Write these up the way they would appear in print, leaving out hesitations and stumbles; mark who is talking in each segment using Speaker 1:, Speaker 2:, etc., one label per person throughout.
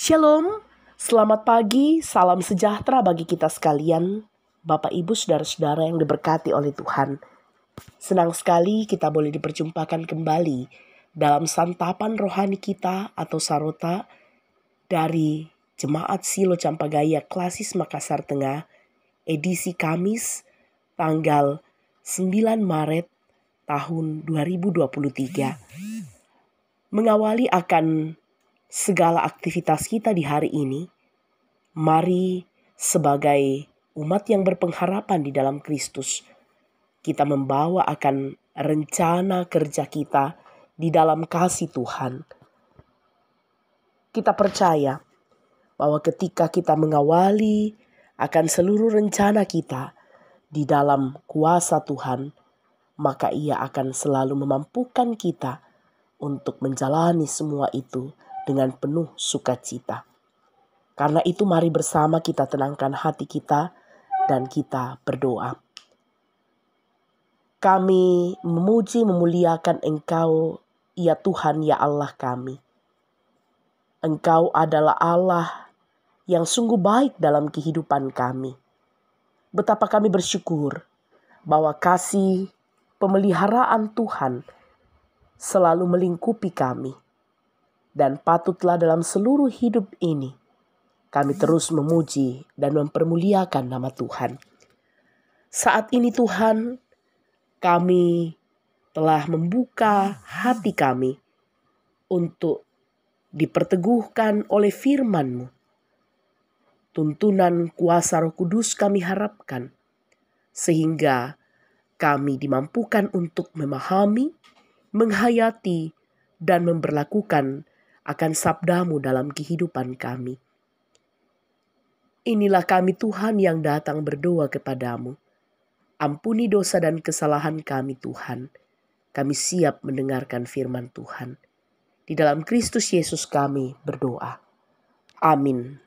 Speaker 1: Shalom, selamat pagi, salam sejahtera bagi kita sekalian, Bapak Ibu Saudara-saudara yang diberkati oleh Tuhan. Senang sekali kita boleh diperjumpakan kembali dalam santapan rohani kita atau sarota dari Jemaat Silo Campagaya Klasis Makassar Tengah, edisi Kamis tanggal 9 Maret tahun 2023. Mengawali akan segala aktivitas kita di hari ini, mari sebagai umat yang berpengharapan di dalam Kristus, kita membawa akan rencana kerja kita di dalam kasih Tuhan. Kita percaya bahwa ketika kita mengawali akan seluruh rencana kita di dalam kuasa Tuhan, maka Ia akan selalu memampukan kita untuk menjalani semua itu dengan penuh sukacita. Karena itu mari bersama kita tenangkan hati kita dan kita berdoa. Kami memuji memuliakan Engkau, ya Tuhan, ya Allah kami. Engkau adalah Allah yang sungguh baik dalam kehidupan kami. Betapa kami bersyukur bahwa kasih pemeliharaan Tuhan selalu melingkupi kami. Dan patutlah dalam seluruh hidup ini kami terus memuji dan mempermuliakan nama Tuhan. Saat ini Tuhan, kami telah membuka hati kami untuk diperteguhkan oleh firman-Mu. Tuntunan kuasa Roh Kudus kami harapkan, sehingga kami dimampukan untuk memahami, menghayati, dan memberlakukan akan sabda-Mu dalam kehidupan kami. Inilah kami Tuhan yang datang berdoa kepadamu. Ampuni dosa dan kesalahan kami Tuhan. Kami siap mendengarkan firman Tuhan. Di dalam Kristus Yesus kami berdoa. Amin.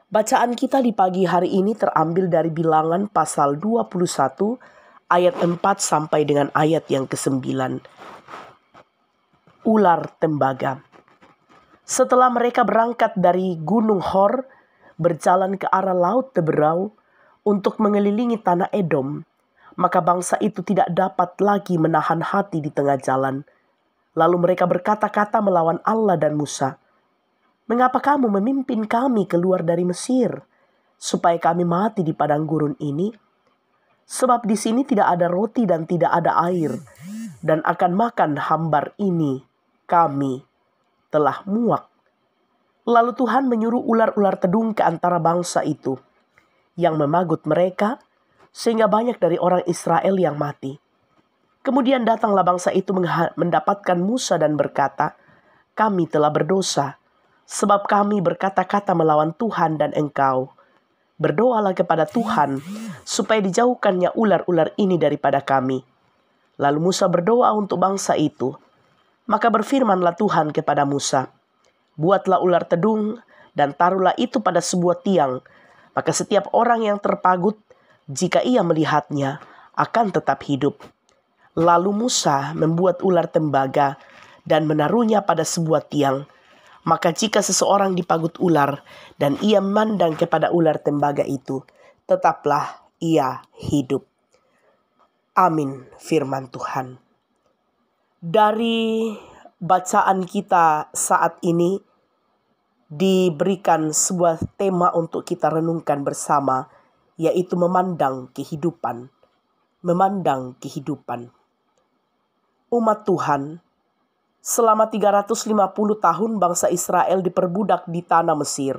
Speaker 1: Bacaan kita di pagi hari ini terambil dari Bilangan pasal 21 ayat 4 sampai dengan ayat yang ke-9. Ular tembaga. Setelah mereka berangkat dari Gunung Hor, berjalan ke arah Laut Teberau untuk mengelilingi tanah Edom, maka bangsa itu tidak dapat lagi menahan hati di tengah jalan. Lalu mereka berkata-kata melawan Allah dan Musa, "Mengapa kamu memimpin kami keluar dari Mesir, supaya kami mati di padang gurun ini? Sebab di sini tidak ada roti dan tidak ada air, dan akan makan hambar ini kami telah muak." Lalu Tuhan menyuruh ular-ular tedung ke antara bangsa itu, yang memagut mereka, sehingga banyak dari orang Israel yang mati. Kemudian datanglah bangsa itu mendapatkan Musa dan berkata, "Kami telah berdosa, sebab kami berkata-kata melawan Tuhan dan engkau. Berdoalah kepada Tuhan, supaya dijauhkannya ular-ular ini daripada kami." Lalu Musa berdoa untuk bangsa itu. Maka berfirmanlah Tuhan kepada Musa, "Buatlah ular tedung dan taruhlah itu pada sebuah tiang. Maka setiap orang yang terpagut, jika ia melihatnya, akan tetap hidup." Lalu Musa membuat ular tembaga dan menaruhnya pada sebuah tiang. Maka jika seseorang dipagut ular dan ia memandang kepada ular tembaga itu, tetaplah ia hidup. Amin, firman Tuhan. Dari bacaan kita saat ini diberikan sebuah tema untuk kita renungkan bersama, yaitu memandang kehidupan. Memandang kehidupan. Umat Tuhan, selama 350 tahun bangsa Israel diperbudak di tanah Mesir.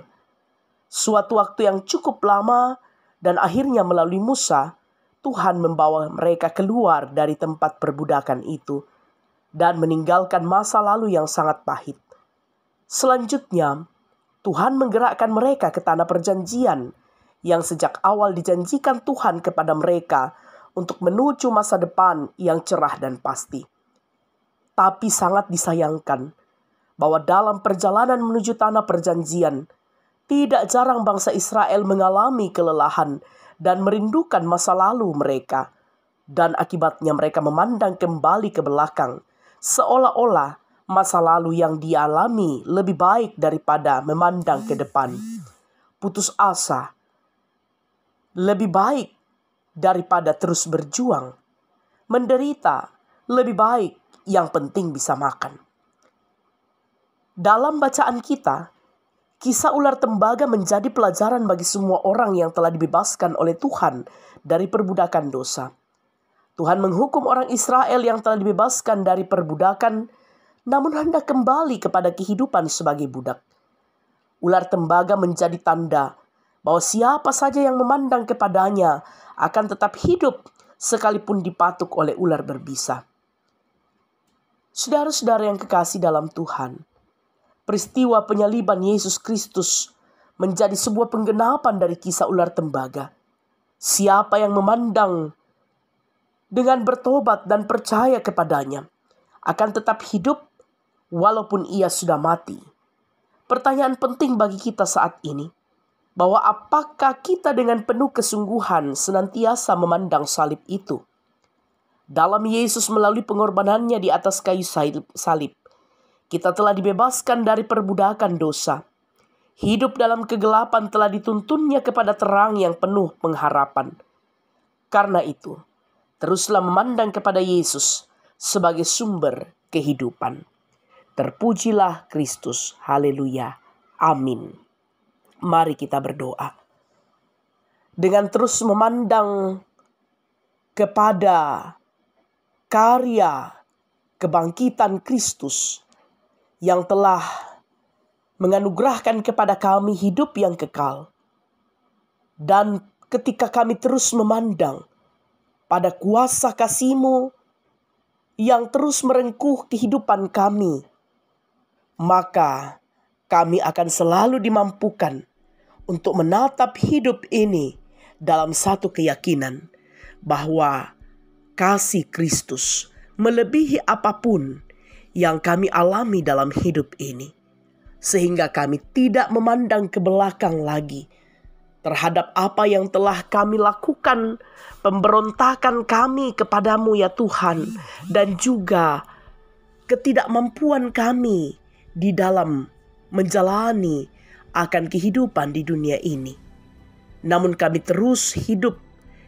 Speaker 1: Suatu waktu yang cukup lama dan akhirnya melalui Musa, Tuhan membawa mereka keluar dari tempat perbudakan itu dan meninggalkan masa lalu yang sangat pahit. Selanjutnya, Tuhan menggerakkan mereka ke tanah perjanjian yang sejak awal dijanjikan Tuhan kepada mereka untuk menuju masa depan yang cerah dan pasti. Tapi sangat disayangkan bahwa dalam perjalanan menuju tanah perjanjian, tidak jarang bangsa Israel mengalami kelelahan dan merindukan masa lalu mereka. Dan akibatnya mereka memandang kembali ke belakang, seolah-olah Masa lalu yang dialami lebih baik daripada memandang ke depan. Putus asa lebih baik daripada terus berjuang. Menderita lebih baik, yang penting bisa makan. Dalam bacaan kita, kisah ular tembaga menjadi pelajaran bagi semua orang yang telah dibebaskan oleh Tuhan dari perbudakan dosa. Tuhan menghukum orang Israel yang telah dibebaskan dari perbudakan, namun hendak kembali kepada kehidupan sebagai budak. Ular tembaga menjadi tanda bahwa siapa saja yang memandang kepadanya akan tetap hidup sekalipun dipatuk oleh ular berbisa. Saudara-saudara yang kekasih dalam Tuhan, peristiwa penyaliban Yesus Kristus menjadi sebuah penggenapan dari kisah ular tembaga. Siapa yang memandang dengan bertobat dan percaya kepadanya akan tetap hidup walaupun ia sudah mati. Pertanyaan penting bagi kita saat ini, bahwa apakah kita dengan penuh kesungguhan senantiasa memandang salib itu? Dalam Yesus melalui pengorbanannya di atas kayu salib, kita telah dibebaskan dari perbudakan dosa. Hidup dalam kegelapan telah dituntunnya kepada terang yang penuh pengharapan. Karena itu, teruslah memandang kepada Yesus sebagai sumber kehidupan. Terpujilah Kristus. Haleluya. Amin. Mari kita berdoa. Dengan terus memandang kepada karya kebangkitan Kristus yang telah menganugerahkan kepada kami hidup yang kekal. Dan ketika kami terus memandang pada kuasa kasih-Mu yang terus merengkuh kehidupan kami, maka kami akan selalu dimampukan untuk menatap hidup ini dalam satu keyakinan bahwa kasih Kristus melebihi apapun yang kami alami dalam hidup ini. Sehingga kami tidak memandang ke belakang lagi terhadap apa yang telah kami lakukan, pemberontakan kami kepadamu ya Tuhan, dan juga ketidakmampuan kami di dalam menjalani akan kehidupan di dunia ini. Namun kami terus hidup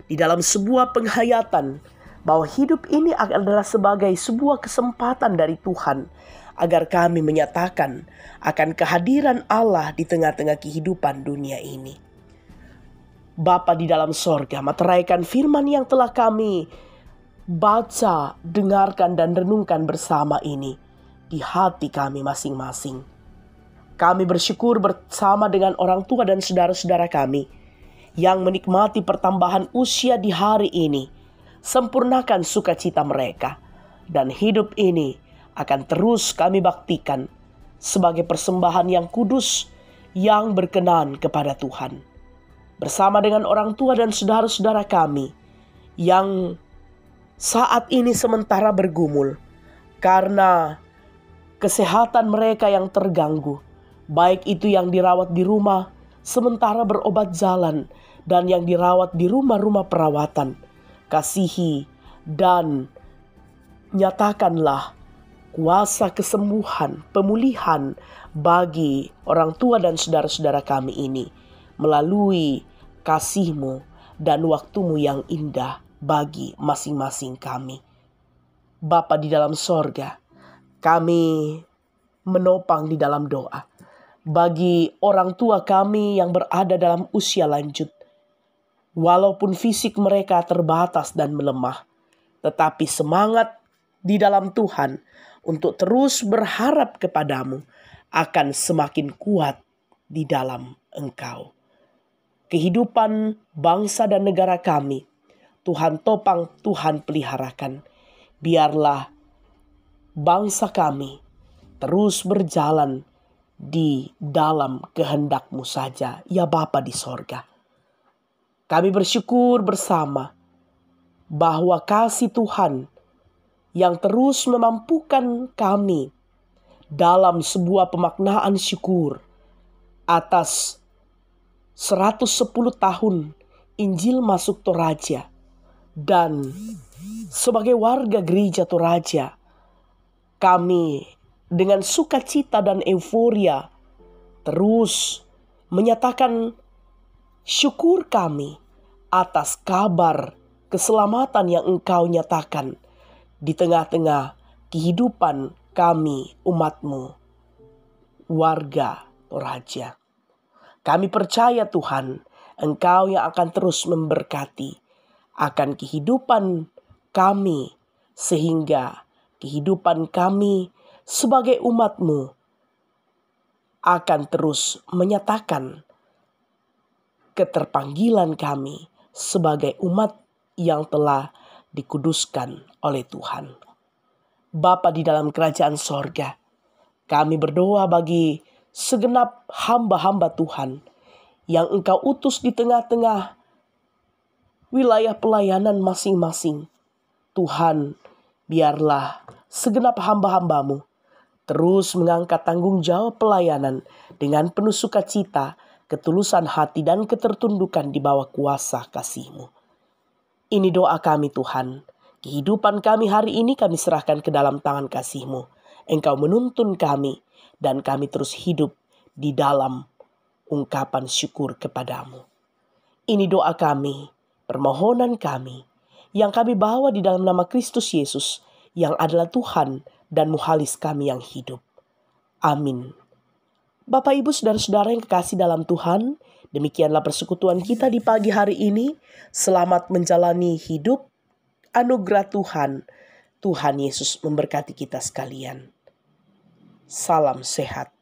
Speaker 1: di dalam sebuah penghayatan bahwa hidup ini adalah sebagai sebuah kesempatan dari Tuhan agar kami menyatakan akan kehadiran Allah di tengah-tengah kehidupan dunia ini. Bapa di dalam sorga, materaikan firman yang telah kami baca, dengarkan, dan renungkan bersama ini di hati kami masing-masing. Kami bersyukur bersama dengan orang tua dan saudara-saudara kami yang menikmati pertambahan usia di hari ini. Sempurnakan sukacita mereka, dan hidup ini akan terus kami baktikan sebagai persembahan yang kudus yang berkenan kepada Tuhan. Bersama dengan orang tua dan saudara-saudara kami yang saat ini sementara bergumul karena kesehatan mereka yang terganggu, baik itu yang dirawat di rumah sementara berobat jalan dan yang dirawat di rumah-rumah perawatan. Kasihi dan nyatakanlah kuasa kesembuhan, pemulihan bagi orang tua dan saudara-saudara kami ini melalui kasih-Mu dan waktu-Mu yang indah bagi masing-masing kami. Bapa di dalam sorga, kami menopang di dalam doa bagi orang tua kami yang berada dalam usia lanjut. Walaupun fisik mereka terbatas dan melemah, tetapi semangat di dalam Tuhan untuk terus berharap kepadamu akan semakin kuat di dalam Engkau. Kehidupan bangsa dan negara kami, Tuhan topang, Tuhan peliharakan. Biarlah bangsa kami terus berjalan di dalam kehendak-Mu saja, ya Bapa di sorga. Kami bersyukur bersama bahwa kasih Tuhan yang terus memampukan kami dalam sebuah pemaknaan syukur atas 110 tahun Injil masuk Toraja, dan sebagai warga gereja Toraja, kami dengan sukacita dan euforia terus menyatakan syukur kami atas kabar keselamatan yang Engkau nyatakan di tengah-tengah kehidupan kami, umat-Mu, warga Toraja. Kami percaya Tuhan, Engkau yang akan terus memberkati akan kehidupan kami, sehingga kehidupan kami sebagai umat-Mu akan terus menyatakan keterpanggilan kami sebagai umat yang telah dikuduskan oleh Tuhan. Bapa di dalam kerajaan sorga, kami berdoa bagi segenap hamba-hamba Tuhan yang Engkau utus di tengah-tengah wilayah pelayanan masing-masing. Tuhan, biarlah segenap hamba-hamba-Mu terus mengangkat tanggung jawab pelayanan dengan penuh sukacita, ketulusan hati dan ketertundukan di bawah kuasa kasih-Mu. Ini doa kami Tuhan. Kehidupan kami hari ini kami serahkan ke dalam tangan kasih-Mu. Engkau menuntun kami dan kami terus hidup di dalam ungkapan syukur kepadamu. Ini doa kami, permohonan kami, yang kami bawa di dalam nama Kristus Yesus, yang adalah Tuhan dan Muhalis kami yang hidup. Amin. Bapak, Ibu, Saudara-saudara yang kekasih dalam Tuhan, demikianlah persekutuan kita di pagi hari ini. Selamat menjalani hidup anugerah Tuhan. Tuhan Yesus memberkati kita sekalian. Salam sehat.